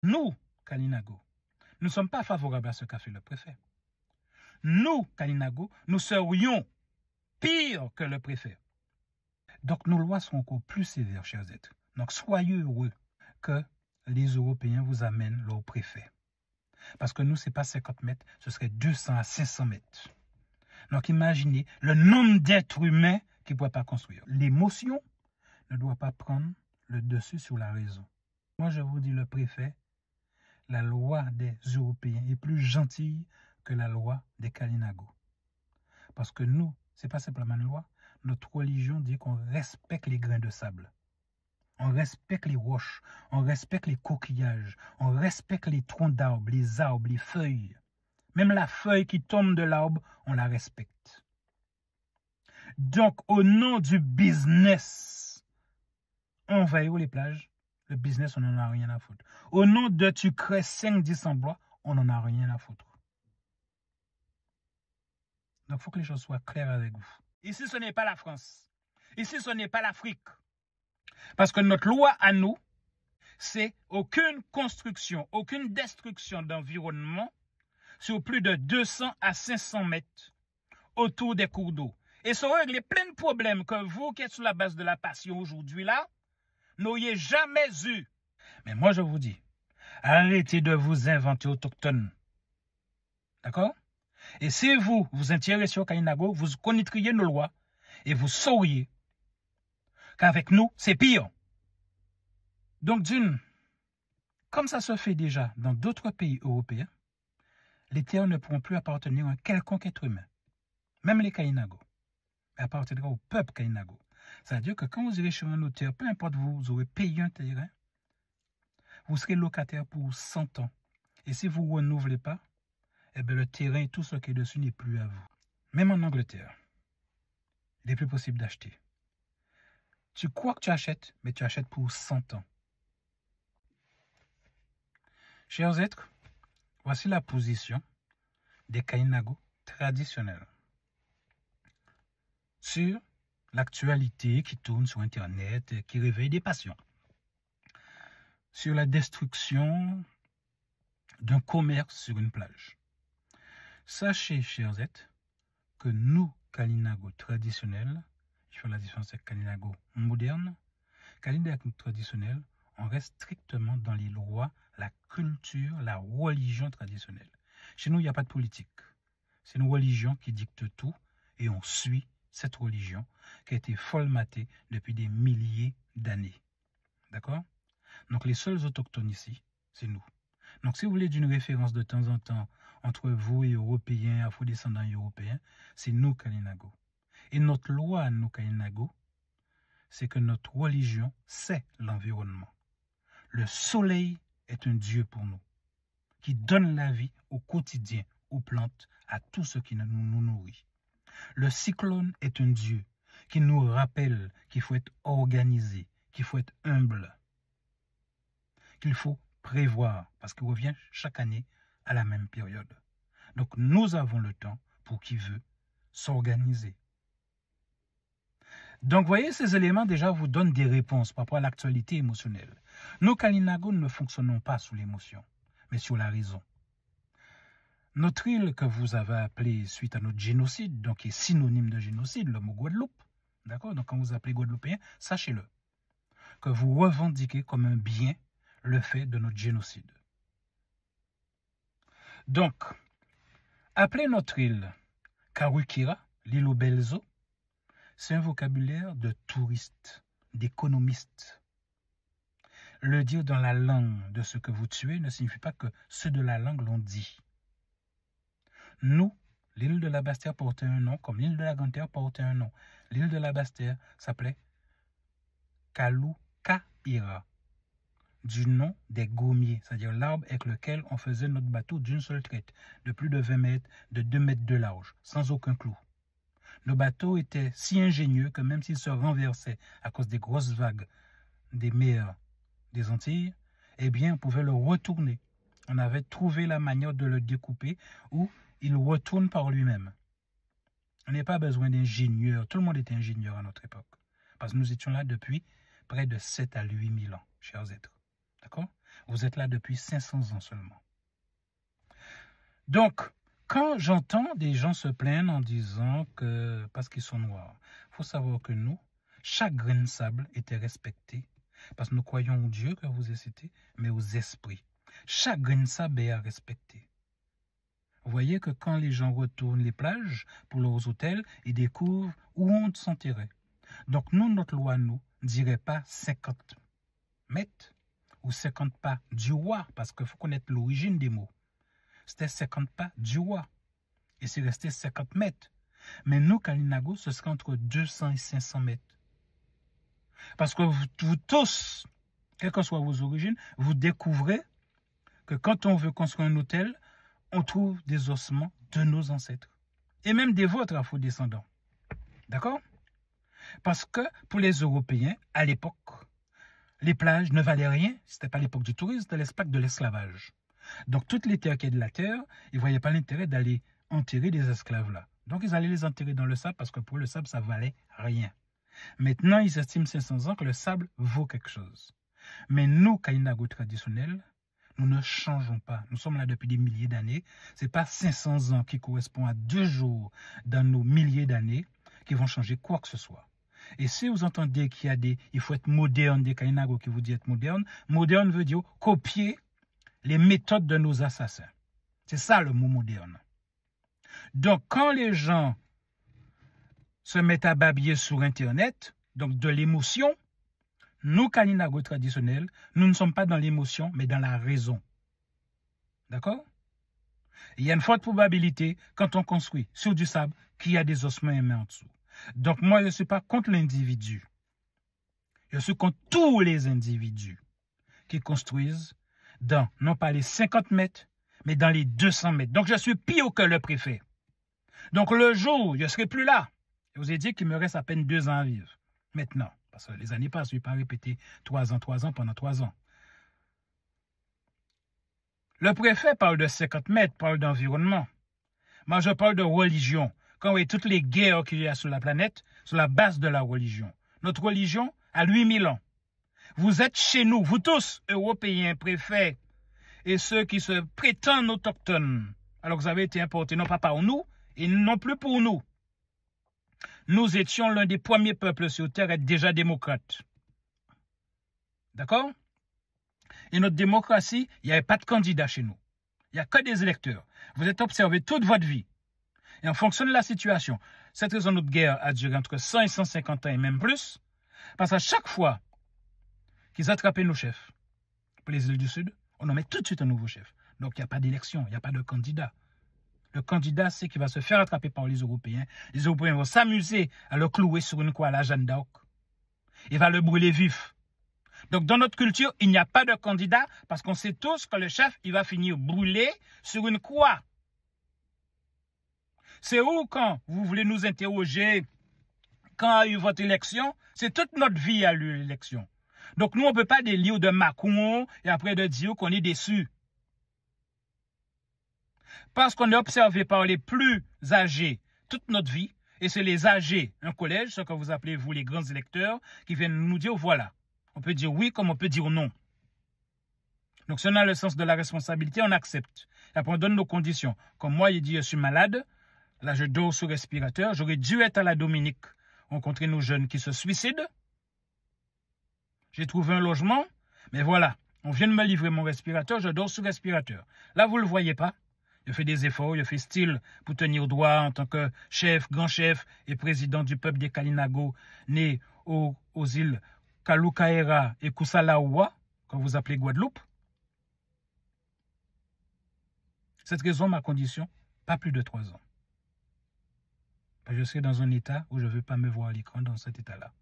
Nous, Kalinago, nous ne sommes pas favorables à ce qu'a fait le préfet. Nous, Kalinago, nous serions pire que le préfet. Donc nos lois seront encore plus sévères, chers êtres. Donc soyez heureux que les Européens vous amènent leur préfet. Parce que nous, ce n'est pas 50 mètres, ce serait 200 à 500 mètres. Donc imaginez le nombre d'êtres humains qui ne pourraient pas construire. L'émotion ne doit pas prendre le dessus sur la raison. Moi, je vous dis, le préfet, la loi des Européens est plus gentille que la loi des Kalinago. Parce que nous, ce n'est pas simplement une loi. Notre religion dit qu'on respecte les grains de sable. On respecte les roches, on respecte les coquillages, on respecte les troncs d'arbres, les feuilles. Même la feuille qui tombe de l'arbre, on la respecte. Donc, au nom du business, on va où les plages? Le business, on n'en a rien à foutre. Au nom de tu crées 5-10 en bois, on n'en a rien à foutre. Donc, il faut que les choses soient claires avec vous. Ici, ce n'est pas la France. Ici, ce n'est pas l'Afrique. Parce que notre loi à nous, c'est aucune construction, aucune destruction d'environnement sur plus de 200 à 500 mètres autour des cours d'eau. Et ça règle plein de problèmes que vous, qui êtes sur la base de la passion aujourd'hui là, n'auriez jamais eu. Mais moi, je vous dis, arrêtez de vous inventer autochtone. D'accord? Et si vous vous intéressez au Kalinago, vous connaîtriez nos lois et vous sauriez qu'avec nous, c'est pire. Donc, comme ça se fait déjà dans d'autres pays européens, les terres ne pourront plus appartenir à quelconque être humain, même les Kalinago. Elles appartiendront au peuple Kalinago. C'est-à-dire que quand vous irez chez un notaire, peu importe vous aurez payé un terrain, vous serez locataire pour 100 ans. Et si vous ne renouvelez pas, eh bien, le terrain et tout ce qui est dessus n'est plus à vous. Même en Angleterre, il n'est plus possible d'acheter. Tu crois que tu achètes, mais tu achètes pour 100 ans. Chers êtres, voici la position des Kalinago traditionnels sur l'actualité qui tourne sur Internet, qui réveille des passions, sur la destruction d'un commerce sur une plage. Sachez, chers êtres, que nous, Kalinago traditionnels, je fais la différence avec Kalinago moderne, Kalinago traditionnel, on reste strictement dans les lois, la culture, la religion traditionnelle. Chez nous, il n'y a pas de politique. C'est une religion qui dicte tout et on suit cette religion qui a été formatée depuis des milliers d'années. D'accord? Donc les seuls autochtones ici, c'est nous. Donc si vous voulez d'une référence de temps en temps entre vous et Européens, afro-descendants européens, c'est nous, Kalinago. Et notre loi, nous, Kalinago, c'est que notre religion, c'est l'environnement. Le soleil est un Dieu pour nous, qui donne la vie au quotidien, aux plantes, à tout ce qui nous nourrit. Le cyclone est un Dieu qui nous rappelle qu'il faut être organisé, qu'il faut être humble, qu'il faut prévoir, parce qu'il revient chaque année à la même période. Donc nous avons le temps, pour qui veut, s'organiser. Donc, voyez, ces éléments déjà vous donnent des réponses par rapport à l'actualité émotionnelle. Nous, Kalinago, ne fonctionnons pas sous l'émotion, mais sur la raison. Notre île que vous avez appelée suite à notre génocide, donc qui est synonyme de génocide, le mot Guadeloupe, d'accord? Donc, quand vous appelez Guadeloupéen, sachez-le, que vous revendiquez comme un bien le fait de notre génocide. Donc, appelez notre île Karukira, l'île aux belles eaux, c'est un vocabulaire de touriste, d'économiste. Le dire dans la langue de ce que vous tuez ne signifie pas que ceux de la langue l'ont dit. Nous, l'île de la Basse-Terre portait un nom, comme l'île de la Grande-Terre portait un nom. L'île de la Basse-Terre s'appelait Kalukahira, du nom des gommiers, c'est-à-dire l'arbre avec lequel on faisait notre bateau d'une seule traite, de plus de 20 mètres, de 2 mètres de large, sans aucun clou. Nos bateaux étaient si ingénieux que même s'ils se renversaient à cause des grosses vagues des mers des Antilles, eh bien, on pouvait le retourner. On avait trouvé la manière de le découper où il retourne par lui-même. On n'a pas besoin d'ingénieurs. Tout le monde était ingénieur à notre époque. Parce que nous étions là depuis près de 7 à 8 000 ans, chers êtres. D'accord? Vous êtes là depuis 500 ans seulement. Donc, quand j'entends des gens se plaindre en disant que parce qu'ils sont noirs, il faut savoir que nous, chaque grain de sable était respecté. Parce que nous croyons aux dieux que vous avez cité, mais aux esprits. Chaque grain de sable est à respecter. Vous voyez que quand les gens retournent les plages pour leurs hôtels, ils découvrent où on s'enterrait. Donc nous, notre loi, nous, ne dirait pas 50 mètres ou 50 pas du roi, parce qu'il faut connaître l'origine des mots. C'était 50 pas du roi. Et c'est resté 50 mètres. Mais nous, Kalinago, ce serait entre 200 et 500 mètres. Parce que vous tous, quelles que soient vos origines, vous découvrez que quand on veut construire un hôtel, on trouve des ossements de nos ancêtres. Et même des vôtres afro-descendants. D'accord? Parce que pour les Européens, à l'époque, les plages ne valaient rien. Ce n'était pas l'époque du tourisme, c'était l'époque de l'esclavage. Donc toutes les terres qui étaient de la terre, ils ne voyaient pas l'intérêt d'aller enterrer des esclaves là. Donc ils allaient les enterrer dans le sable parce que pour le sable, ça valait rien. Maintenant, ils estiment 500 ans que le sable vaut quelque chose. Mais nous, Kalinago traditionnels, nous ne changeons pas. Nous sommes là depuis des milliers d'années. Ce n'est pas 500 ans qui correspond à 2 jours dans nos milliers d'années qui vont changer quoi que ce soit. Et si vous entendez qu'il y a il faut être moderne, des Kalinago qui vous disent être moderne, moderne veut dire copier les méthodes de nos assassins. C'est ça le mot moderne. Donc, quand les gens se mettent à babiller sur Internet, donc de l'émotion, nous, Kalinago traditionnels, nous ne sommes pas dans l'émotion, mais dans la raison. D'accord? Il y a une forte probabilité, quand on construit sur du sable, qu'il y a des ossements humains en dessous. Donc, moi, je ne suis pas contre l'individu. Je suis contre tous les individus qui construisent dans, non pas les 50 mètres, mais dans les 200 mètres. Donc, je suis pire que le préfet. Donc, le jour où je ne serai plus là, je vous ai dit qu'il me reste à peine 2 ans à vivre. Maintenant, parce que les années passent, je ne vais pas répéter 3 ans pendant 3 ans. Le préfet parle de 50 mètres, parle d'environnement. Moi, je parle de religion. Quand vous voyez toutes les guerres qu'il y a sur la planète, sur la base de la religion. Notre religion a 8000 ans. Vous êtes chez nous, vous tous, Européens, préfets, et ceux qui se prétendent autochtones, alors que vous avez été importés non pas par nous, et non plus pour nous. Nous étions l'un des premiers peuples sur Terre à être déjà démocrates. D'accord? Et notre démocratie, il n'y avait pas de candidat chez nous. Il n'y a que des électeurs. Vous êtes observés toute votre vie. Et en fonction de la situation, cette raison de notre guerre a duré entre 100 et 150 ans et même plus, parce qu'à chaque fois qu'ils attrapaient nos chefs, pour les îles du Sud, on en met tout de suite un nouveau chef. Donc il n'y a pas d'élection, il n'y a pas de candidat. Le candidat, c'est qu'il va se faire attraper par les Européens. Les Européens vont s'amuser à le clouer sur une croix à la Jeanne d'Arc. Il va le brûler vif. Donc dans notre culture, il n'y a pas de candidat parce qu'on sait tous que le chef, il va finir brûlé sur une croix. C'est où quand vous voulez nous interroger quand a eu votre élection? C'est toute notre vie à eu l'élection. Donc nous, on ne peut pas délire de Macron et après de dire qu'on est déçu. Parce qu'on est observé par les plus âgés toute notre vie, et c'est les âgés, un collège, ce que vous appelez vous les grands électeurs, qui viennent nous dire voilà. On peut dire oui comme on peut dire non. Donc si on a le sens de la responsabilité, on accepte. Et après on donne nos conditions. Comme moi, il dit je suis malade, là je dors sous respirateur, j'aurais dû être à la Dominique, rencontrer nos jeunes qui se suicident. J'ai trouvé un logement, mais voilà, on vient de me livrer mon respirateur, je dors sous respirateur. Là, vous ne le voyez pas. Je fais des efforts, je fais style pour tenir droit en tant que chef, grand chef et président du peuple des Kalinago, né aux îles Kalukaera et Kusalaoua, que vous appelez Guadeloupe. Cette raison, ma condition, pas plus de 3 ans. Je serai dans un état où je ne veux pas me voir à l'écran dans cet état-là.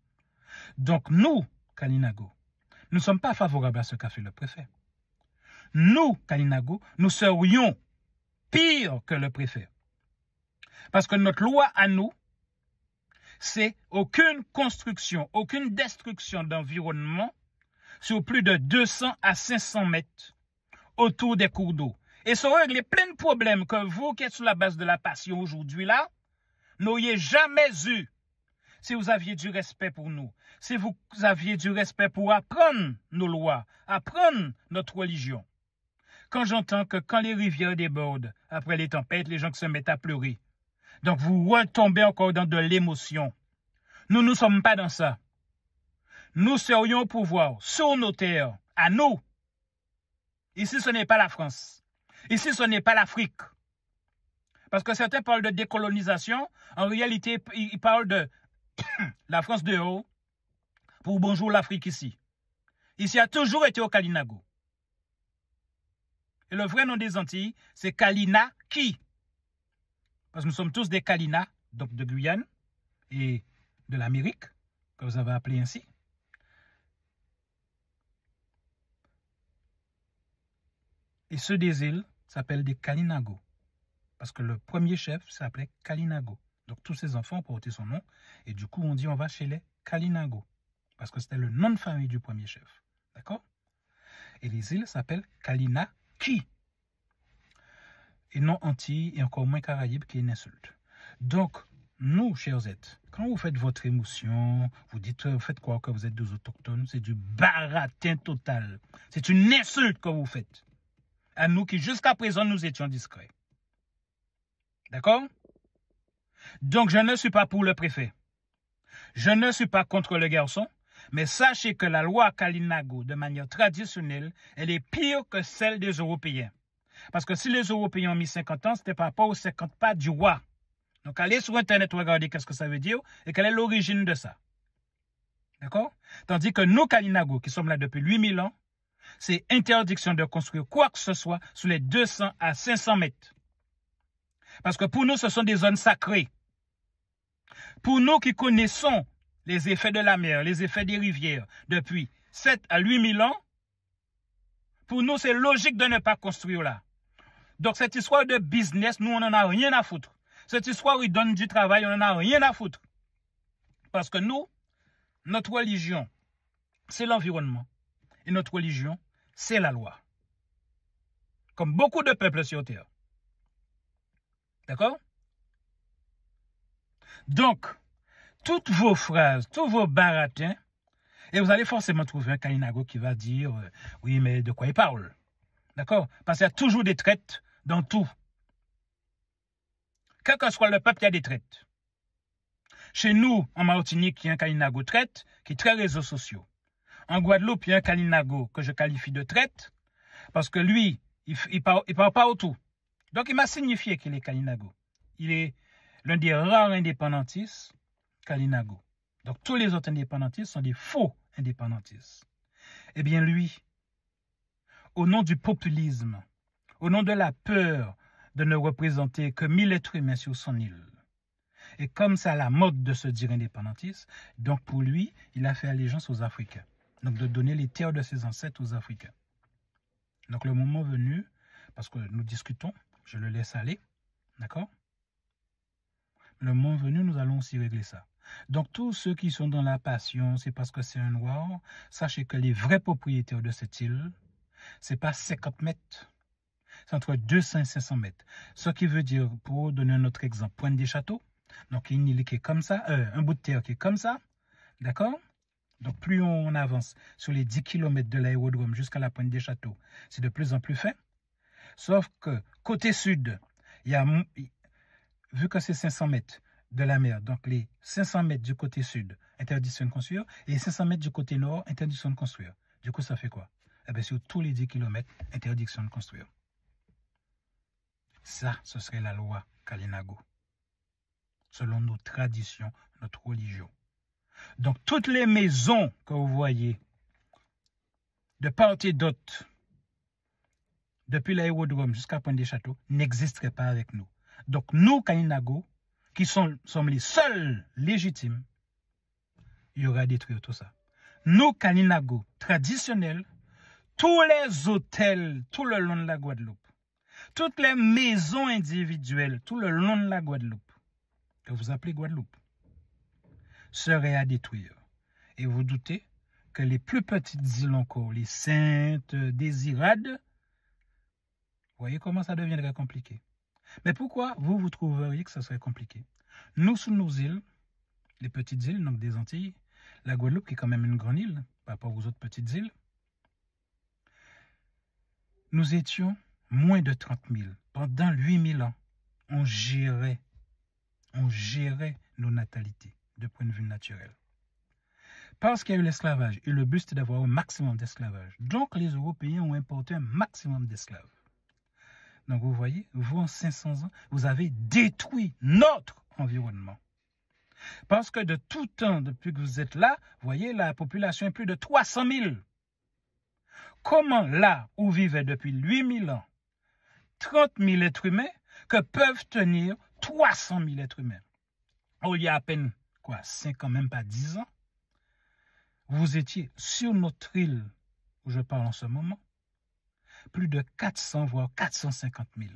Donc nous, Kalinago, nous ne sommes pas favorables à ce qu'a fait le préfet. Nous, Kalinago, nous serions pire que le préfet. Parce que notre loi à nous, c'est aucune construction, aucune destruction d'environnement sur plus de 200 à 500 mètres autour des cours d'eau. Et ça règle plein de problèmes que vous qui êtes sur la base de la passion aujourd'hui là, n'auriez jamais eu si vous aviez du respect pour nous, si vous aviez du respect pour apprendre nos lois, apprendre notre religion. Quand j'entends que quand les rivières débordent, après les tempêtes, les gens se mettent à pleurer. Donc vous retombez encore dans de l'émotion. Nous ne sommes pas dans ça. Nous serions au pouvoir sur nos terres, à nous. Ici, ce n'est pas la France. Ici, ce n'est pas l'Afrique. Parce que certains parlent de décolonisation. En réalité, ils parlent de la France de haut pour bonjour l'Afrique ici. Ici a toujours été au Kalinago. Et le vrai nom des Antilles, c'est Kalina qui? Parce que nous sommes tous des Kalina, donc de Guyane et de l'Amérique, que vous avez appelé ainsi. Et ceux des îles s'appellent des Kalinago. Parce que le premier chef s'appelait Kalinago. Donc tous ses enfants ont porté son nom. Et du coup, on dit on va chez les Kalinago. Parce que c'était le nom de famille du premier chef. D'accord? Et les îles s'appellent Kalinaki. Et non Antilles et encore moins Caraïbes qui est une insulte. Donc, nous, chers êtres, quand vous faites votre émotion, vous dites, vous faites quoi que vous êtes des autochtones, c'est du baratin total. C'est une insulte que vous faites. À nous qui, jusqu'à présent, nous étions discrets. D'accord? Donc, je ne suis pas pour le préfet. Je ne suis pas contre le garçon, mais sachez que la loi Kalinago, de manière traditionnelle, elle est pire que celle des Européens. Parce que si les Européens ont mis 50 ans, ce n'était par rapport aux 50 pas du roi. Donc, allez sur Internet, regardez qu'est-ce que ça veut dire et quelle est l'origine de ça. D'accord? Tandis que nous, Kalinago, qui sommes là depuis 8000 ans, c'est interdiction de construire quoi que ce soit sous les 200 à 500 mètres. Parce que pour nous, ce sont des zones sacrées. Pour nous qui connaissons les effets de la mer, les effets des rivières depuis 7 à 8000 ans, pour nous, c'est logique de ne pas construire là. Donc, cette histoire de business, nous, on n'en a rien à foutre. Cette histoire, il donne du travail, on n'en a rien à foutre. Parce que nous, notre religion, c'est l'environnement. Et notre religion, c'est la loi. Comme beaucoup de peuples sur Terre. D'accord? Donc, toutes vos phrases, tous vos baratins, et vous allez forcément trouver un Kalinago qui va dire, oui, mais de quoi il parle? D'accord? Parce qu'il y a toujours des traites dans tout. Quel que soit le peuple, il y a des traites. Chez nous, en Martinique, il y a un Kalinago traite qui est très réseaux sociaux. En Guadeloupe, il y a un Kalinago que je qualifie de traite parce que lui, il parle pas autour. Donc, il m'a signifié qu'il est Kalinago. Il est l'un des rares indépendantistes Kalinago. Donc, tous les autres indépendantistes sont des faux indépendantistes. Eh bien, lui, au nom du populisme, au nom de la peur de ne représenter que 1000 êtres humains sur son île, et comme c'est à la mode de se dire indépendantiste, donc pour lui, il a fait allégeance aux Africains. Donc, de donner les terres de ses ancêtres aux Africains. Donc, le moment venu, parce que nous discutons, je le laisse aller, d'accord? Le moment venu, nous allons aussi régler ça. Donc, tous ceux qui sont dans la passion, c'est parce que c'est un noir, sachez que les vrais propriétaires de cette île, c'est pas 50 mètres, c'est entre 200 et 500 mètres. Ce qui veut dire, pour donner un autre exemple, Pointe des Châteaux, donc une île qui est comme ça, un bout de terre qui est comme ça, d'accord? Donc, plus on avance sur les 10 km de l'aérodrome jusqu'à la Pointe des Châteaux, c'est de plus en plus fin. Sauf que côté sud, il y a, vu que c'est 500 mètres de la mer, donc les 500 mètres du côté sud, interdiction de construire, et les 500 mètres du côté nord, interdiction de construire. Du coup, ça fait quoi? Eh bien, sur tous les 10 km, interdiction de construire. Ça, ce serait la loi Kalinago, selon nos traditions, notre religion. Donc, toutes les maisons que vous voyez, de part et d'autre, depuis l'aérodrome jusqu'à Pointe des Châteaux, n'existeraient pas avec nous. Donc, nous, Kalinago, qui sommes les seuls légitimes, il y aura à détruire tout ça. Nous, Kalinago, traditionnels, tous les hôtels tout le long de la Guadeloupe, toutes les maisons individuelles tout le long de la Guadeloupe, que vous appelez Guadeloupe, seraient à détruire. Et vous doutez que les plus petites îles encore, les Saintes, Désirades, vous voyez comment ça deviendrait compliqué. Mais pourquoi vous trouveriez que ça serait compliqué? Nous, sur nos îles, les petites îles, donc des Antilles, la Guadeloupe, qui est quand même une grande île par rapport aux autres petites îles, nous étions moins de 30 000. Pendant 8000 ans, on gérait nos natalités de point de vue naturel. Parce qu'il y a eu l'esclavage, et le but c'était d'avoir un maximum d'esclavage. Donc les Européens ont importé un maximum d'esclaves. Donc vous voyez, vous en 500 ans, vous avez détruit notre environnement. Parce que de tout temps, depuis que vous êtes là, vous voyez, la population est plus de 300 000. Comment là où vivait depuis 8000 ans 30 000 êtres humains que peuvent tenir 300 000 êtres humains? Il y a à peine, 5 ans, même pas 10 ans, vous étiez sur notre île, où je parle en ce moment, plus de 400, voire 450 000.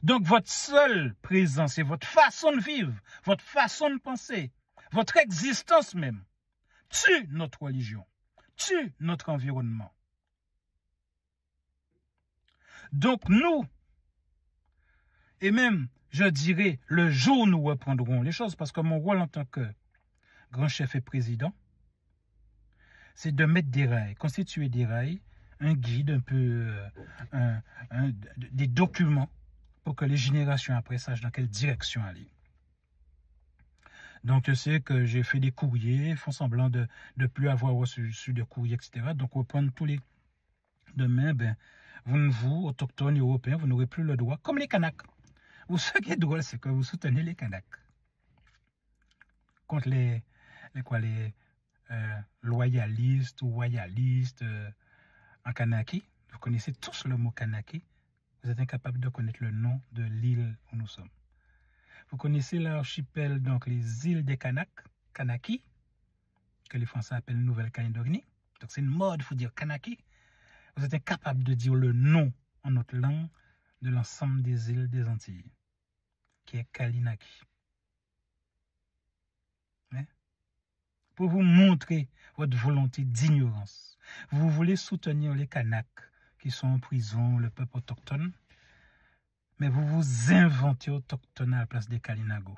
Donc votre seule présence et votre façon de vivre, votre façon de penser, votre existence même, tue notre religion, tue notre environnement. Donc nous, et même, je dirais, le jour où nous reprendrons les choses, parce que mon rôle en tant que grand chef et président, c'est de mettre des rails, constituer des rails, un guide, un peu, des documents pour que les générations après sachent dans quelle direction aller. Donc, je sais que j'ai fait des courriers, font semblant de ne plus avoir reçu de courriers, etc. Donc, reprendre tous les... Demain, vous, autochtones et européens, vous n'aurez plus le droit, comme les Kanaks. Ce qui est drôle, c'est que vous soutenez les Kanaks contre les loyalistes ou royalistes en Kanaki. Vous connaissez tous le mot Kanaki. Vous êtes incapable de connaître le nom de l'île où nous sommes. Vous connaissez l'archipel, donc les îles des Kanaks, Kanaki, que les Français appellent Nouvelle-Calédonie. Donc c'est une mode, il faut dire Kanaki. Vous êtes incapable de dire le nom en notre langue de l'ensemble des îles des Antilles, qui est Kalinaki. Hein? Pour vous montrer votre volonté d'ignorance. Vous voulez soutenir les Kanaks qui sont en prison, le peuple autochtone, mais vous vous inventez autochtone à la place des Kalinago.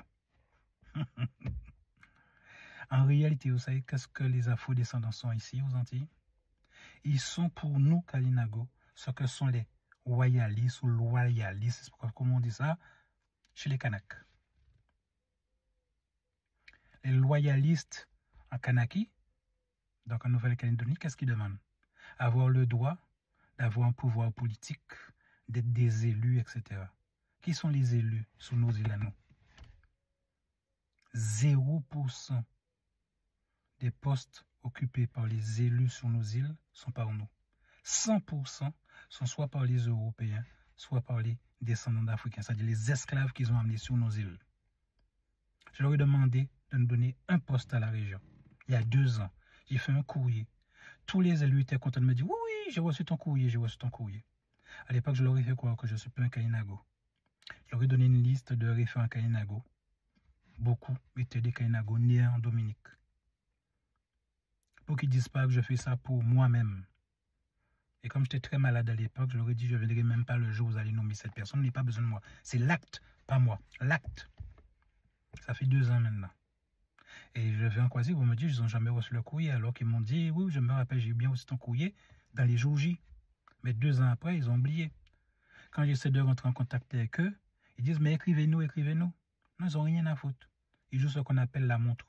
En réalité, vous savez qu'est-ce que les Afro-descendants sont ici aux Antilles? Ils sont pour nous, Kalinago, ce que sont les royalistes ou loyalistes, comment on dit ça, chez les Kanaks. Les loyalistes en Kanaki, donc en Nouvelle-Calédonie, qu'est-ce qu'ils demandent? Avoir le droit d'avoir un pouvoir politique, d'être des élus, etc. Qui sont les élus sous nos îles à nous? 0% des postes occupés par les élus sur nos îles sont par nous. 100% sont soit par les Européens, soit par les descendants d'Africains, c'est-à-dire les esclaves qu'ils ont amenés sur nos îles. Je leur ai demandé de nous donner un poste à la région. Il y a 2 ans, j'ai fait un courrier. Tous les élus étaient contents de me dire « Oui, oui, j'ai reçu ton courrier, j'ai reçu ton courrier. » À l'époque, je leur ai fait croire que je ne suis pas un Kalinago. Je leur ai donné une liste de référents Kalinago. Beaucoup étaient des Kalinago nés en Dominique. Pour qu'ils ne disent pas que je fais ça pour moi-même. Et comme j'étais très malade à l'époque, je leur ai dit, je ne viendrai même pas le jour où vous allez nommer cette personne, il n'y a pas besoin de moi. C'est l'acte, pas moi. L'acte. Ça fait 2 ans maintenant. Et je vais en croiser, vous me dites, ils n'ont jamais reçu le courrier, alors qu'ils m'ont dit, oui, je me rappelle, j'ai bien reçu ton courrier dans les jours J. Mais 2 ans après, ils ont oublié. Quand j'essaie de rentrer en contact avec eux, ils disent, mais écrivez-nous, écrivez-nous. Non, ils n'ont rien à foutre. Ils jouent ce qu'on appelle la montre.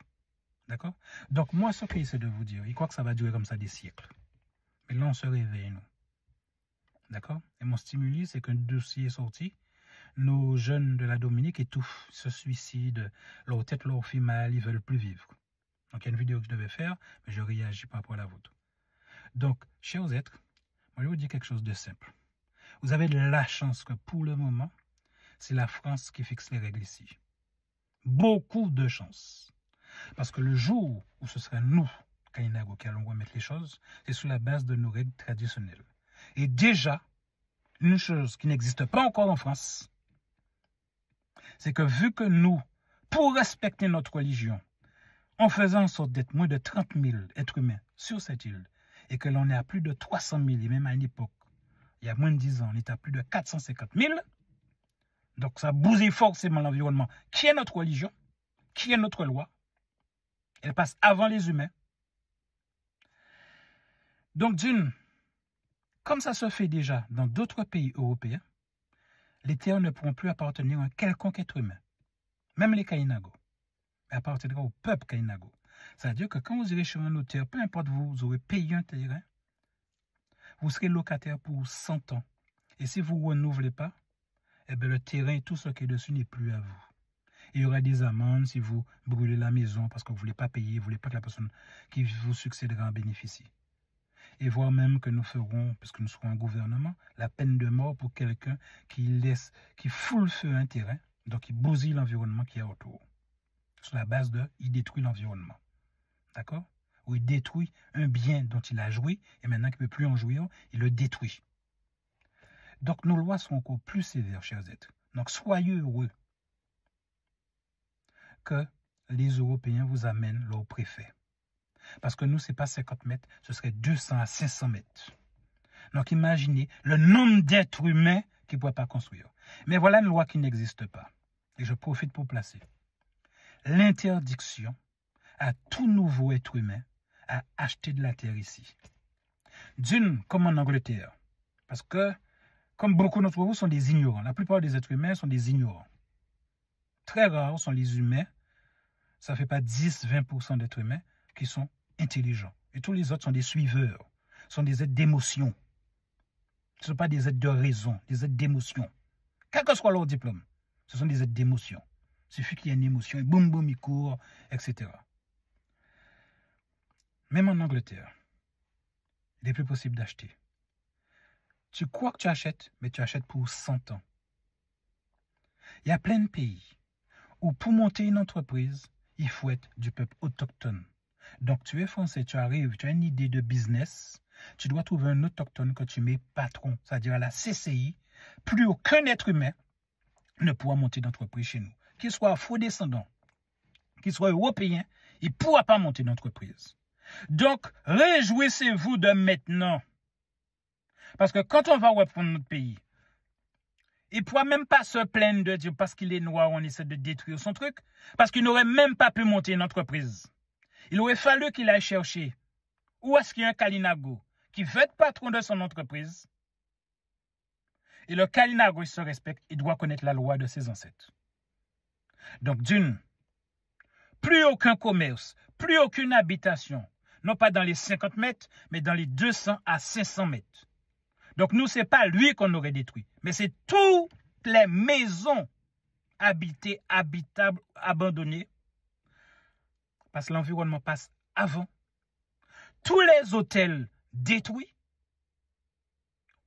D'accord? Donc, moi, ce que j'essaie de vous dire, ils croient que ça va durer comme ça des siècles. Mais là, on se réveille, nous. D'accord? Et mon stimuli, c'est qu'un dossier est sorti. Nos jeunes de la Dominique étouffent, se suicident, leur tête leur fait mal, ils ne veulent plus vivre. Donc, il y a une vidéo que je devais faire, mais je réagis par rapport à la vôtre. Donc, chers êtres, moi, je vais vous dire quelque chose de simple. Vous avez de la chance que pour le moment, c'est la France qui fixe les règles ici. Beaucoup de chance. Parce que le jour où ce sera nous, Kalinago, qui allons remettre les choses, c'est sur la base de nos règles traditionnelles. Et déjà, une chose qui n'existe pas encore en France, c'est que vu que nous, pour respecter notre religion, en faisant en sorte d'être moins de 30 000 êtres humains sur cette île, et que l'on est à plus de 300 000, et même à une époque, il y a moins de 10 ans, on est à plus de 450 000, donc ça bousille forcément l'environnement, qui est notre religion, qui est notre loi. Elle passe avant les humains. Donc, comme ça se fait déjà dans d'autres pays européens, les terres ne pourront plus appartenir à quelconque être humain, même les Kainago. Elles appartiendront au peuple Kainago. C'est-à-dire que quand vous irez chez un notaire, peu importe vous aurez payé un terrain, vous serez locataire pour 100 ans. Et si vous ne renouvelez pas, eh bien, le terrain et tout ce qui est dessus n'est plus à vous. Il y aura des amendes si vous brûlez la maison parce que vous ne voulez pas payer, vous ne voulez pas que la personne qui vous succédera en bénéficie. Et voire même que nous ferons, puisque nous serons un gouvernement, la peine de mort pour quelqu'un qui fout le feu à un terrain, donc il bousille l'environnement qui est autour. Sur la base il détruit l'environnement. D'accord? Ou il détruit un bien dont il a joué, et maintenant qu'il ne peut plus en jouir, il le détruit. Donc nos lois sont encore plus sévères, chers êtres. Donc soyez heureux que les Européens vous amènent leur préfet. Parce que nous, ce n'est pas 50 mètres, ce serait 200 à 500 mètres. Donc imaginez le nombre d'êtres humains qui ne pourraient pas construire. Mais voilà une loi qui n'existe pas. Et je profite pour placer l'interdiction à tout nouveau être humain à acheter de la terre ici. Comme en Angleterre. Parce que, comme beaucoup d'entre vous sont des ignorants, la plupart des êtres humains sont des ignorants. Très rares sont les humains, ça ne fait pas 10-20% d'êtres humains qui sont intelligents. Et tous les autres sont des suiveurs, sont des êtres d'émotion. Ce ne sont pas des êtres de raison, des êtres d'émotion. Quel que soit leur diplôme, ce sont des êtres d'émotion. Il suffit qu'il y ait une émotion, et boum, boum, ils courent, etc. Même en Angleterre, il n'est plus possible d'acheter. Tu crois que tu achètes, mais tu achètes pour 100 ans. Il y a plein de pays où pour monter une entreprise, il faut être du peuple autochtone. Donc tu es français, tu arrives, tu as une idée de business, tu dois trouver un autochtone que tu mets patron, c'est-à-dire à la CCI. Plus aucun être humain ne pourra monter d'entreprise chez nous. Qu'il soit afro-descendant, qu'il soit européen, il ne pourra pas monter d'entreprise. Donc, réjouissez-vous de maintenant. Parce que quand on va reprendre notre pays, il ne pourra même pas se plaindre de dire parce qu'il est noir, on essaie de détruire son truc. Parce qu'il n'aurait même pas pu monter une entreprise. Il aurait fallu qu'il aille chercher où est-ce qu'il y a un Kalinago qui veut être patron de son entreprise. Et le Kalinago, il se respecte, il doit connaître la loi de ses ancêtres. Donc, plus aucun commerce, plus aucune habitation, non pas dans les 50 mètres, mais dans les 200 à 500 mètres. Donc, nous, ce n'est pas lui qu'on aurait détruit, mais c'est toutes les maisons habitées, habitables, abandonnées, parce que l'environnement passe avant. Tous les hôtels détruits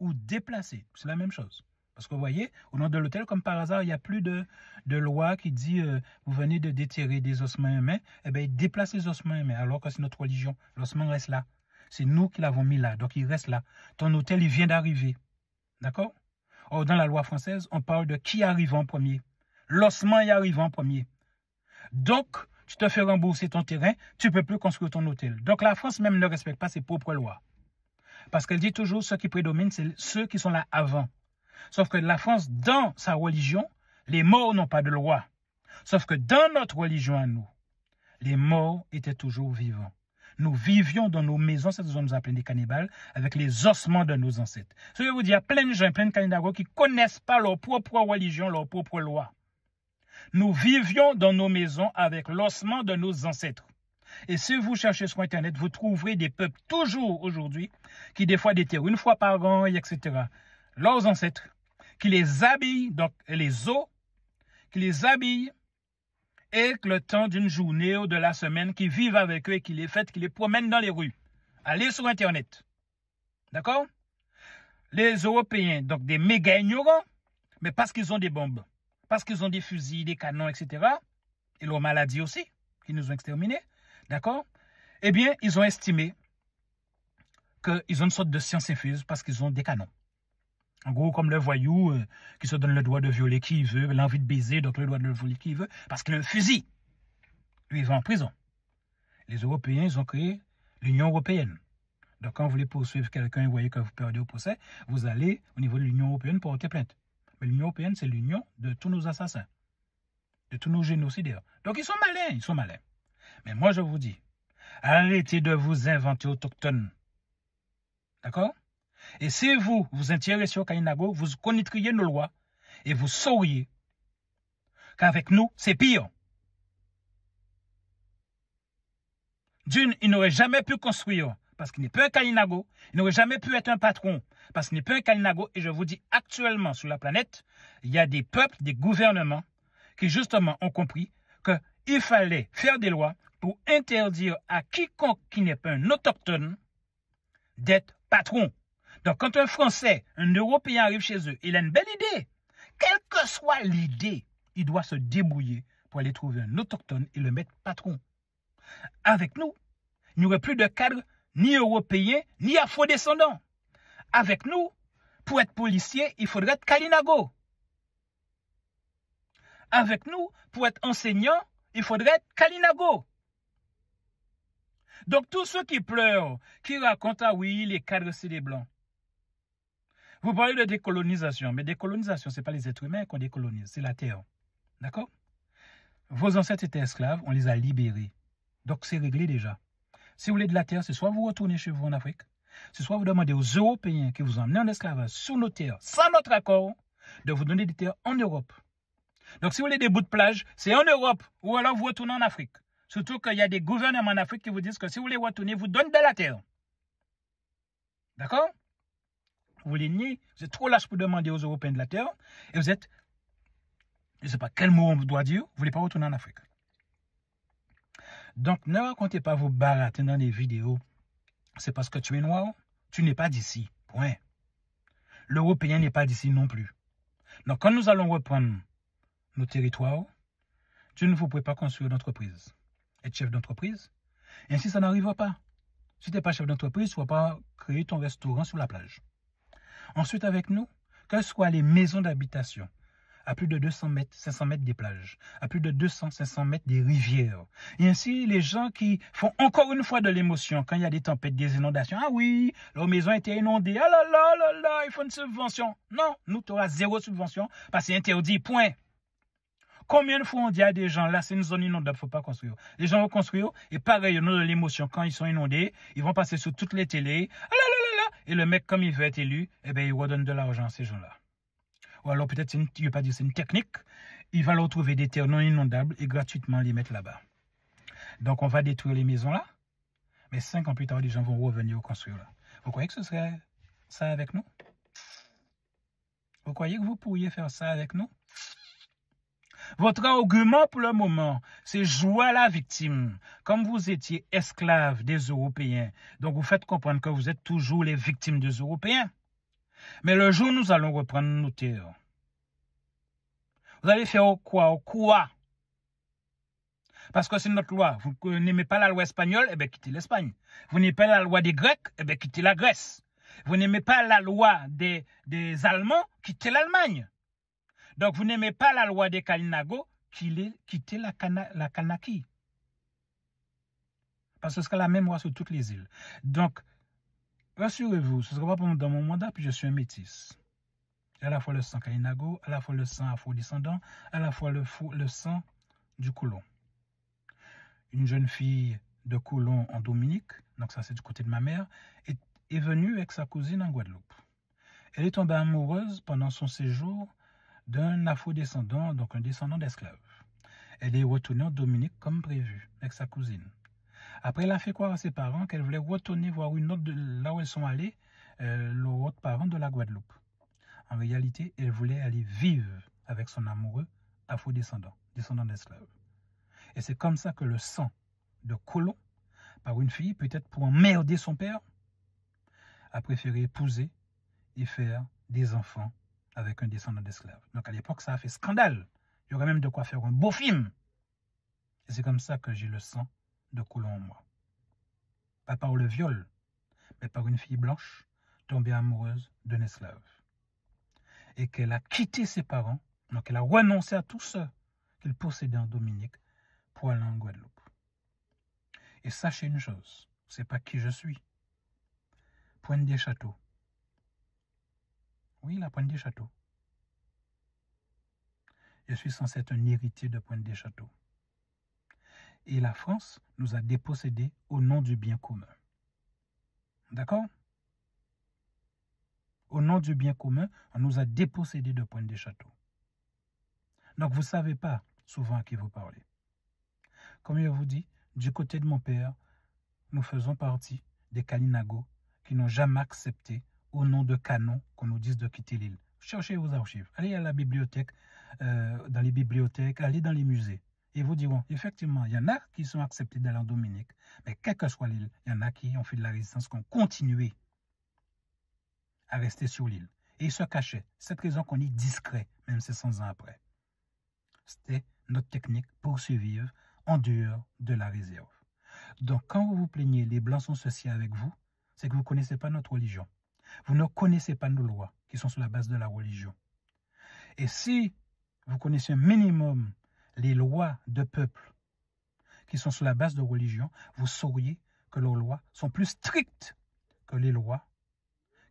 ou déplacés, c'est la même chose. Parce que vous voyez, au nom de l'hôtel, comme par hasard, il n'y a plus de loi qui dit vous venez de déterrer des ossements humains, eh bien, déplace les ossements humains, alors que c'est notre religion. L'ossement reste là. C'est nous qui l'avons mis là, donc il reste là. Ton hôtel, il vient d'arriver. D'accord? Or, dans la loi française, on parle de qui arrive en premier. L'ossement y arrive en premier. Donc, tu te fais rembourser ton terrain, tu ne peux plus construire ton hôtel. Donc, la France même ne respecte pas ses propres lois. Parce qu'elle dit toujours, ceux qui prédominent, c'est ceux qui sont là avant. Sauf que la France, dans sa religion, les morts n'ont pas de loi. Sauf que dans notre religion à nous, les morts étaient toujours vivants. Nous vivions dans nos maisons, c'est ce qu'on nous appelait des cannibales, avec les ossements de nos ancêtres. Je vais vous dire, il y a plein de gens, plein de cannibales qui ne connaissent pas leur propre religion, leur propre loi. Nous vivions dans nos maisons avec l'ossement de nos ancêtres. Et si vous cherchez sur Internet, vous trouverez des peuples toujours aujourd'hui qui des fois déterrent une fois par an, etc. Leurs ancêtres, qui les habillent, donc les os, qui les habillent, et que le temps d'une journée ou de la semaine, qui vivent avec eux et qui les fêtent, qui les promènent dans les rues. Allez sur Internet. D'accord? Les Européens, donc des méga ignorants, mais parce qu'ils ont des bombes, parce qu'ils ont des fusils, des canons, etc., et leurs maladies aussi, qui nous ont exterminés, d'accord? Eh bien, ils ont estimé qu'ils ont une sorte de science infuse parce qu'ils ont des canons. En gros, comme le voyou qui se donne le droit de violer qui il veut, l'envie de baiser, donc le droit de violer qui il veut, parce qu'il a un fusil. Lui, il va en prison. Les Européens, ils ont créé l'Union européenne. Donc, quand vous voulez poursuivre quelqu'un et vous voyez que vous perdez au procès, vous allez au niveau de l'Union européenne porter plainte. Mais l'Union européenne, c'est l'union de tous nos assassins. de tous nos génocidaires. Donc ils sont malins, ils sont malins. Mais moi je vous dis, arrêtez de vous inventer autochtones. D'accord? Et si vous vous intéressez au Kalinago, vous connaîtriez nos lois et vous sauriez qu'avec nous, c'est pire. D'une, il n'aurait jamais pu construire parce qu'il n'est pas un Kalinago. Il n'aurait jamais pu être un patron parce qu'il n'est pas un Kalinago. Et je vous dis, actuellement sur la planète, il y a des peuples, des gouvernements qui justement ont compris qu'il fallait faire des lois pour interdire à quiconque qui n'est pas un autochtone d'être patron. Donc quand un Français, un Européen arrive chez eux, il a une belle idée. Quelle que soit l'idée, il doit se débrouiller pour aller trouver un autochtone et le mettre patron. Avec nous, il n'y aurait plus de cadre ni européen, ni afro-descendants. Avec nous, pour être policier, il faudrait être Kalinago. Avec nous, pour être enseignant, il faudrait être Kalinago. Donc tous ceux qui pleurent, qui racontent, ah oui, les cadres, c'est des blancs. Vous parlez de décolonisation, mais décolonisation, ce n'est pas les êtres humains qu'on décolonise, c'est la terre. D'accord? Vos ancêtres étaient esclaves, on les a libérés. Donc c'est réglé déjà. Si vous voulez de la terre, c'est soit vous retournez chez vous en Afrique, c'est soit vous demandez aux Européens qui vous ont emmenés en esclavage sur nos terres, sans notre accord, de vous donner des terres en Europe. Donc si vous voulez des bouts de plage, c'est en Europe, ou alors vous retournez en Afrique. Surtout qu'il y a des gouvernements en Afrique qui vous disent que si vous voulez retourner, vous donnent de la terre. D'accord? Vous les niez, vous êtes trop lâche pour demander aux Européens de la terre, et vous êtes, je ne sais pas quel mot on doit dire, vous ne voulez pas retourner en Afrique. Donc, ne racontez pas vos baratins dans les vidéos. C'est parce que tu es noir, tu n'es pas d'ici. Point. L'Européen n'est pas d'ici non plus. Donc, quand nous allons reprendre nos territoires, tu ne vous pouvez pas construire d'entreprise. Être chef d'entreprise. Et ainsi, ça n'arrivera pas. Si tu n'es pas chef d'entreprise, tu ne vas pas créer ton restaurant sur la plage. Ensuite, avec nous, que ce soit les maisons d'habitation, à plus de 200 mètres, 500 mètres des plages, à plus de 200, 500 mètres des rivières. Et ainsi, les gens qui font encore une fois de l'émotion quand il y a des tempêtes, des inondations. Ah oui, leur maison a été inondée. Ah là là là là, il faut une subvention. Non, nous, tu auras 0 subvention parce que c'est interdit, point. Combien de fois on dit à des gens, là, c'est une zone inondable, il ne faut pas construire. Les gens vont construire, et pareil, on a de l'émotion. Quand ils sont inondés, ils vont passer sur toutes les télés. Ah là là là là. Et le mec, comme il veut être élu, eh bien, il redonne de l'argent à ces gens-là. Ou alors peut-être, je ne vais pas dire c'est une technique, il va leur trouver des terres non inondables et gratuitement les mettre là-bas. Donc on va détruire les maisons là, mais 5 ans plus tard, les gens vont revenir construire là. Vous croyez que ce serait ça avec nous? Vous croyez que vous pourriez faire ça avec nous? Votre argument pour le moment, c'est jouer à la victime. Comme vous étiez esclave des Européens, donc vous faites comprendre que vous êtes toujours les victimes des Européens. Mais le jour où nous allons reprendre nos terres, vous allez faire quoi? Parce que c'est notre loi. Vous n'aimez pas la loi espagnole, eh bien quittez l'Espagne. Vous n'aimez pas la loi des Grecs, eh bien quittez la Grèce. Vous n'aimez pas la loi des Allemands, quittez l'Allemagne. Donc vous n'aimez pas la loi des Kalinago, quittez la Kanaki. Parce que ce sera la même loi sur toutes les îles. Donc, rassurez-vous, ce ne sera pas dans mon mandat, puis je suis un métis. À la fois le sang Kalinago, à la fois le sang afro-descendant, à la fois le sang du Coulon. Une jeune fille de Coulon en Dominique, donc ça c'est du côté de ma mère, est venue avec sa cousine en Guadeloupe. Elle est tombée amoureuse pendant son séjour d'un afro-descendant, donc un descendant d'esclaves. Elle est retournée en Dominique comme prévu, avec sa cousine. Après, elle a fait croire à ses parents qu'elle voulait retourner voir une autre de là où elles sont allées, l'autre parent de la Guadeloupe. En réalité, elle voulait aller vivre avec son amoureux afro-descendant, descendant d'esclaves. Et c'est comme ça que le sang de Colon, par une fille, peut-être pour emmerder son père, a préféré épouser et faire des enfants avec un descendant d'esclaves. Donc à l'époque, ça a fait scandale. Il y aurait même de quoi faire un beau film. Et c'est comme ça que j'ai le sang de Colon en moi. Pas par le viol, mais par une fille blanche tombée amoureuse d'un esclave. Et qu'elle a quitté ses parents, donc elle a renoncé à tout ce qu'elle possédait en Dominique pour aller en Guadeloupe. Et sachez une chose, c'est pas qui je suis. Pointe des Châteaux. Oui, la Pointe des Châteaux. Je suis censé être un héritier de Pointe-des-Châteaux. Et la France nous a dépossédés au nom du bien commun. D'accord? Au nom du bien commun, on nous a dépossédés de Pointe-des-Châteaux. Donc, vous ne savez pas souvent à qui vous parlez. Comme je vous dis, du côté de mon père, nous faisons partie des Kalinago qui n'ont jamais accepté, au nom de canon, qu'on nous dise de quitter l'île. Cherchez vos archives. Allez à la bibliothèque, dans les bibliothèques, allez dans les musées. Et vous diront, effectivement, il y en a qui sont acceptés d'aller en Dominique, mais quelle que soit l'île, il y en a qui ont fait de la résistance, qui ont continué à rester sur l'île. Et ils se cachaient. Cette raison qu'on est discret, même 600 ans après. C'était notre technique pour survivre en dehors de la réserve. Donc, quand vous vous plaignez, les Blancs sont ceci avec vous, c'est que vous ne connaissez pas notre religion. Vous ne connaissez pas nos lois qui sont sur la base de la religion. Et si vous connaissez un minimum les lois de peuple qui sont sur la base de religion, vous sauriez que leurs lois sont plus strictes que les lois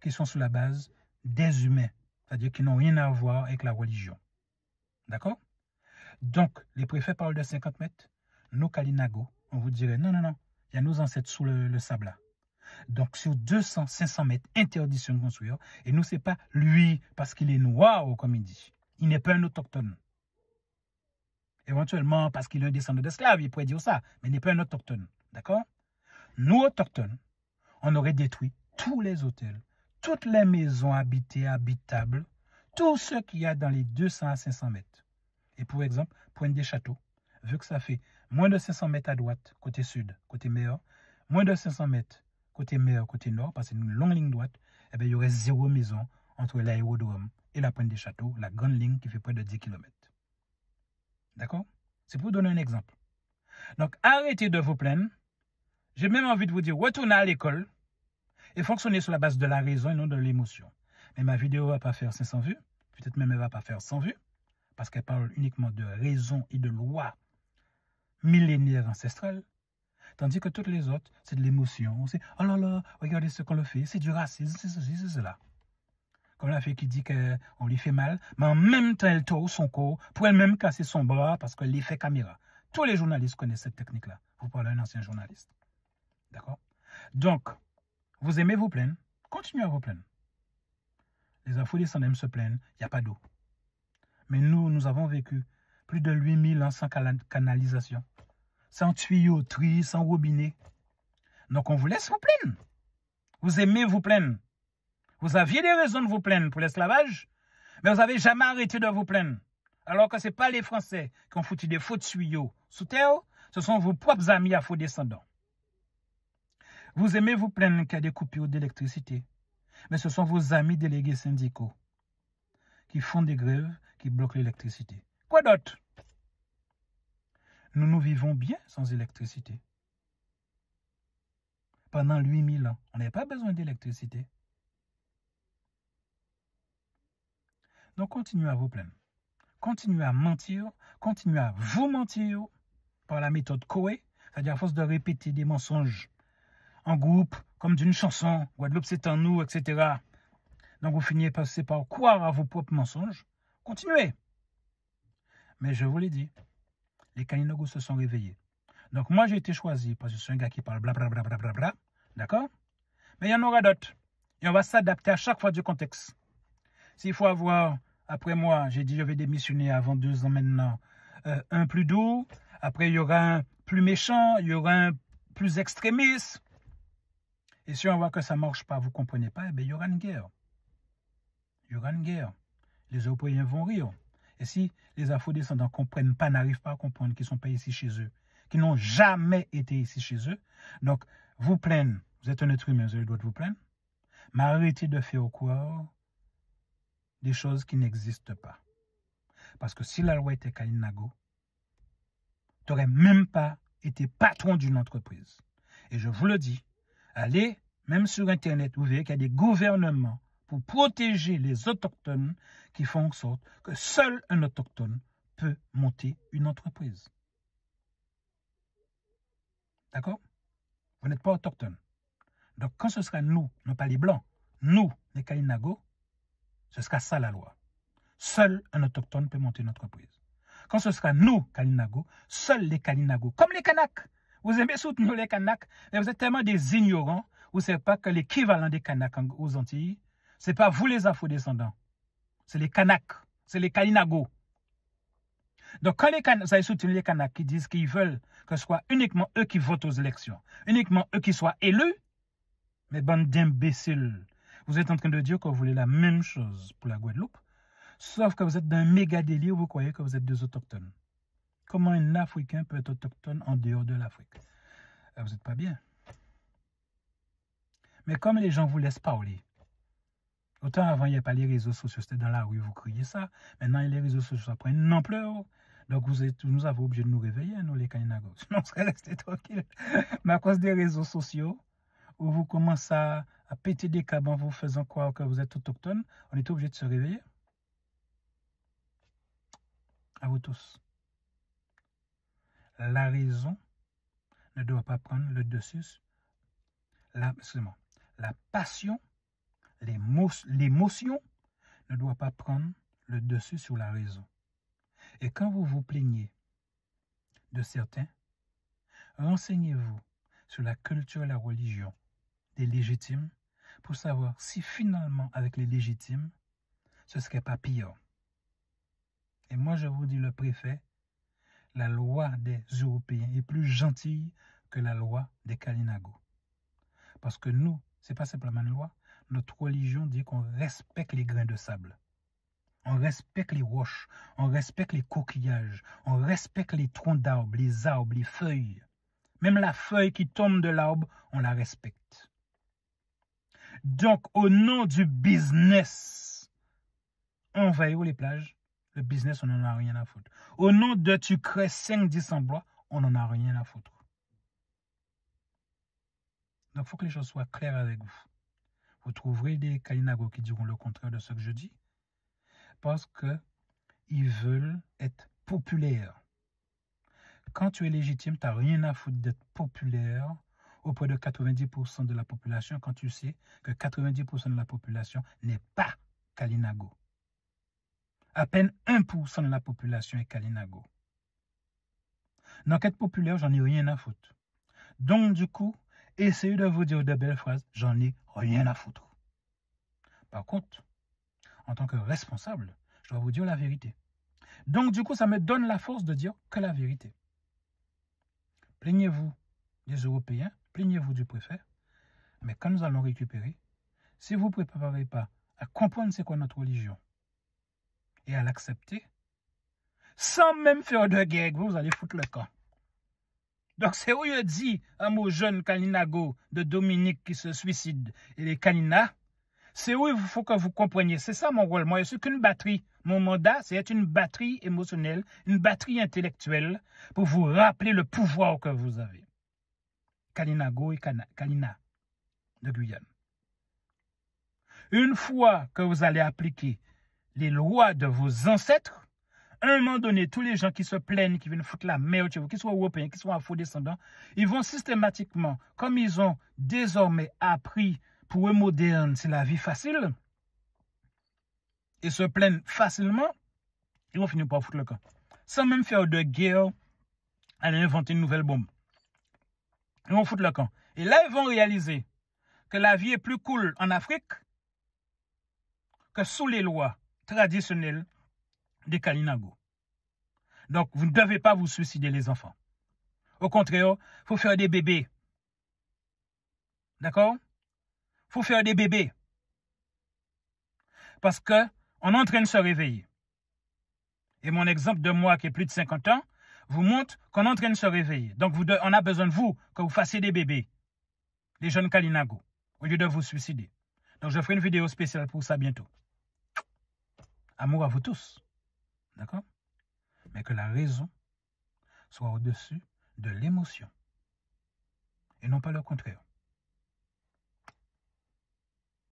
qui sont sur la base des humains, c'est-à-dire qui n'ont rien à voir avec la religion. D'accord? Donc, les préfets parlent de 50 mètres. Nos Kalinago, on vous dirait, non, non, non, il y a nos ancêtres sous le sable là. Donc, sur 200, 500 mètres, interdiction de construire. Et nous, ce n'est pas lui, parce qu'il est noir, comme il dit. Il n'est pas un autochtone. Éventuellement, parce qu'il est un descendant d'esclaves, il pourrait dire ça, mais il n'est pas un autochtone. D'accord? Nous, autochtones, on aurait détruit tous les hôtels, toutes les maisons habitées, habitables, tout ce qu'il y a dans les 200 à 500 mètres. Et pour exemple, Pointe-des-Châteaux, vu que ça fait moins de 500 mètres à droite, côté sud, côté mer, moins de 500 mètres côté mer, côté nord, parce que c'est une longue ligne droite, eh bien, il y aurait 0 maison entre l'aérodrome et la Pointe-des-Châteaux, la grande ligne qui fait près de 10 km. D'accord? C'est pour vous donner un exemple. Donc, arrêtez de vous plaindre. J'ai même envie de vous dire, retournez à l'école et fonctionnez sur la base de la raison et non de l'émotion. Mais ma vidéo ne va pas faire 500 vues, peut-être même elle ne va pas faire 100 vues, parce qu'elle parle uniquement de raison et de loi millénaire ancestrale. Tandis que toutes les autres, c'est de l'émotion. C'est « Oh là là, regardez ce qu'on le fait, c'est du racisme, c'est ceci, c'est cela. » Comme la fille qui dit qu'on lui fait mal, mais en même temps, elle tord son corps pour elle-même casser son bras parce que l'effet caméra. Tous les journalistes connaissent cette technique-là. Vous parlez d'un ancien journaliste. D'accord? Donc, vous aimez vous plaindre, continuez à vous plaindre. Les afro-descendants aiment se plaindre, il n'y a pas d'eau. Mais nous avons vécu plus de 8000 ans sans canalisation, sans tuyauterie, sans robinet. Donc, on vous laisse vous plaindre. Vous aimez vous plaindre. Vous aviez des raisons de vous plaindre pour l'esclavage, mais vous n'avez jamais arrêté de vous plaindre. Alors que ce n'est pas les Français qui ont foutu des faux tuyaux sous terre, ce sont vos propres amis afro-descendants. Vous aimez vous plaindre qu'il y a des coupures d'électricité, mais ce sont vos amis délégués syndicaux qui font des grèves, qui bloquent l'électricité. Quoi d'autre? Nous vivons bien sans électricité. Pendant 8000 ans, on n'avait pas besoin d'électricité. Donc, continuez à vous plaindre. Continuez à mentir. Continuez à vous mentir par la méthode Coué, c'est-à-dire à force de répéter des mensonges en groupe, comme d'une chanson, Guadeloupe c'est en nous, etc. Donc, vous finissez par croire à vos propres mensonges. Continuez. Mais je vous l'ai dit, les Kalinago se sont réveillés. Donc, moi, j'ai été choisi parce que je suis un gars qui parle blablabla, bla, d'accord? Mais il y en aura d'autres. Et on va s'adapter à chaque fois du contexte. S'il faut avoir, après moi, j'ai dit je vais démissionner avant 2 ans maintenant, un plus doux. Après, il y aura un plus méchant, il y aura un plus extrémiste. Et si on voit que ça ne marche pas, vous ne comprenez pas, eh bien, il y aura une guerre. Il y aura une guerre. Les Européens vont rire. Et si les afro-descendants ne comprennent pas, n'arrivent pas à comprendre qu'ils ne sont pas ici chez eux, qu'ils n'ont jamais été ici chez eux, donc vous plaignez, vous êtes un être humain, vous avez le droit de vous plaindre, mais arrêtez de faire croire des choses qui n'existent pas. Parce que si la loi était Kalinago, tu n'aurais même pas été patron d'une entreprise. Et je vous le dis, allez, même sur Internet, vous verrez qu'il y a des gouvernements pour protéger les autochtones qui font en sorte que seul un autochtone peut monter une entreprise. D'accord? Vous n'êtes pas autochtone. Donc quand ce sera nous, non pas les Blancs, nous, les Kalinago, ce sera ça la loi. Seul un autochtone peut monter une entreprise. quand ce sera nous, Kalinago, seuls les Kalinago, comme les Kanaks. Vous aimez soutenir les Kanaks, mais vous êtes tellement des ignorants, vous ne savez pas que l'équivalent des Kanaks aux Antilles, ce n'est pas vous les afro-descendants, c'est les Kanaks, c'est les Kalinago. Donc quand les Kanaks, vous allez soutenir les Kanaks qui disent qu'ils veulent que ce soit uniquement eux qui votent aux élections, uniquement eux qui soient élus, mais bande d'imbéciles, vous êtes en train de dire que vous voulez la même chose pour la Guadeloupe, sauf que vous êtes dans un méga délire où vous croyez que vous êtes des autochtones. Comment un Africain peut être autochtone en dehors de l'Afrique? Vous n'êtes pas bien. Mais comme les gens vous laissent parler, autant avant il n'y a pas les réseaux sociaux, c'était dans la rue, vous criez ça, maintenant les réseaux sociaux prennent une ampleur, donc nous avons obligé de nous réveiller, nous les Kalinagos, sinon on serait restés tranquilles. Mais à cause des réseaux sociaux, où vous commencez à péter des câbles en vous faisant croire que vous êtes autochtone, on est obligé de se réveiller. À vous tous. La raison ne doit pas prendre le dessus. La passion, l'émotion ne doit pas prendre le dessus sur la raison. Et quand vous vous plaignez de certains, renseignez-vous sur la culture et la religion des légitimes pour savoir si finalement avec les légitimes, ce ne serait pas pire. Et moi je vous dis le préfet, la loi des Européens est plus gentille que la loi des Kalinago. Parce que nous, ce n'est pas simplement une loi, notre religion dit qu'on respecte les grains de sable. On respecte les roches, on respecte les coquillages, on respecte les troncs d'arbres, les feuilles. Même la feuille qui tombe de l'arbre, on la respecte. Donc, au nom du business, on va où les plages? Le business, on n'en a rien à foutre. Au nom de tu crées 5-10 emplois, on n'en a rien à foutre. Donc, il faut que les choses soient claires avec vous. Vous trouverez des Kalinago qui diront le contraire de ce que je dis, parce qu'ils veulent être populaires. Quand tu es légitime, tu n'as rien à foutre d'être populaire auprès de 90% de la population, quand tu sais que 90% de la population n'est pas Kalinago. À peine 1% de la population est Kalinago. Donc, être populaire, j'en ai rien à foutre. Donc, du coup, essayez de vous dire de belles phrases, j'en ai rien à foutre. Par contre, en tant que responsable, je dois vous dire la vérité. Donc, du coup, ça me donne la force de dire que la vérité. Plaignez-vous des Européens, plaignez-vous du préfet, mais quand nous allons récupérer, si vous ne vous préparez pas à comprendre c'est quoi notre religion et à l'accepter, sans même faire de guerre, vous allez foutre le camp. Donc c'est où il dit à mon jeune Kalinago de Dominique qui se suicide et les Kalina, c'est où il faut que vous compreniez. C'est ça mon rôle. Moi, je suis qu'une batterie. Mon mandat, c'est être une batterie émotionnelle, une batterie intellectuelle pour vous rappeler le pouvoir que vous avez. Kalinago et Kalina de Guyane. Une fois que vous allez appliquer les lois de vos ancêtres, à un moment donné, tous les gens qui se plaignent, qui viennent foutre la merde chez vous, qu'ils soient européens, qu'ils soient afro-descendants, ils vont systématiquement, comme ils ont désormais appris pour eux modernes, c'est la vie facile, et se plaignent facilement, ils vont finir par foutre le camp. Sans même faire de guerre, aller inventer une nouvelle bombe. Ils vont foutre le camp. Et là, ils vont réaliser que la vie est plus cool en Afrique que sous les lois traditionnelles des Kalinago. Donc, vous ne devez pas vous suicider, les enfants. Au contraire, il faut faire des bébés. D'accord? Il faut faire des bébés. Parce qu'on est en train de se réveiller. Et mon exemple de moi qui ai plus de 50 ans vous montre qu'on est en train de se réveiller. Donc, on a besoin de vous, que vous fassiez des bébés. Les jeunes Kalinago, au lieu de vous suicider. Donc, je ferai une vidéo spéciale pour ça bientôt. Amour à vous tous. D'accord? Mais que la raison soit au-dessus de l'émotion. Et non pas le contraire.